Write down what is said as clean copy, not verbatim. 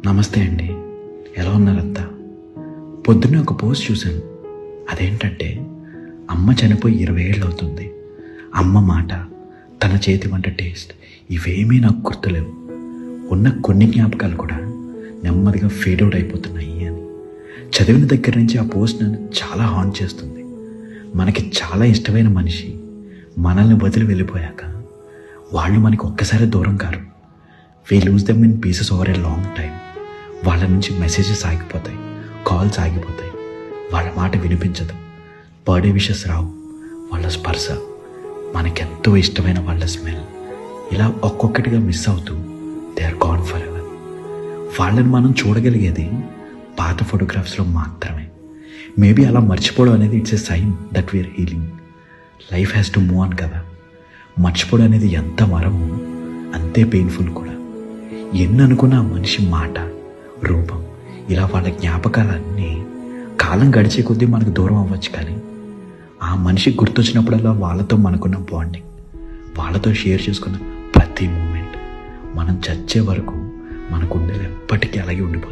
నమస్తే అండి. ఎలా ఉన్నారంతా? పొద్దున్నే ఒక పోస్ట్ చూశాను. అదేంటంటే, అమ్మ చనిపోయి 20 ఏళ్ళు అవుతుంది. అమ్మ మాట, తన చేతి వంట టేస్ట్ ఇవేమీ నాకు గుర్తులేవు. ఉన్న కొన్ని జ్ఞాపకాలు కూడా నెమ్మదిగా ఫేడ్ అవుట్ అయిపోతున్నాయి అని చదివిన దగ్గర నుంచి ఆ పోస్ట్ నన్ను చాలా హాంట్ చేస్తుంది. మనకి చాలా ఇష్టమైన మనిషి మనల్ని వదిలి వెళ్ళిపోయాక వాళ్ళు మనకి ఒక్కసారి దూరం car. We lose them in pieces over a long time. వాళ్ళ నుంచి మెసేజెస్ ఆగిపోతాయి, కాల్స్ ఆగిపోతాయి, వాళ్ళ మాట వినిపించదు, బర్త్డే విషెస్ రావు, వాళ్ళ స్పర్శ, మనకెంతో ఇష్టమైన వాళ్ళ స్మెల్, ఇలా ఒక్కొక్కటిగా మిస్ అవుతూ they are gone forever. వాళ్ళని మనం చూడగలిగేది పాత ఫోటోగ్రాఫ్స్లో మాత్రమే. మేబీ అలా మర్చిపోవడం అనేది it's a sign that we are healing. Life has to move on కదా. మర్చిపోవడం అనేది ఎంత మరమో అంతే పెయిన్ఫుల్ కూడా. ఎన్ని అనుకున్న ఆ మనిషి మాట, రూపం, ఇలా వాళ్ళ జ్ఞాపకాలన్నీ కాలం గడిచే కొద్దీ మనకు దూరం అవ్వచ్చు, కానీ ఆ మనిషి గుర్తొచ్చినప్పుడల్లా వాళ్ళతో మనకున్న బాండింగ్, వాళ్ళతో షేర్ చేసుకున్న ప్రతి మూమెంట్ మనం చచ్చే వరకు మన గుండెలు ఎప్పటికీ అలాగే ఉండిపోతుంది.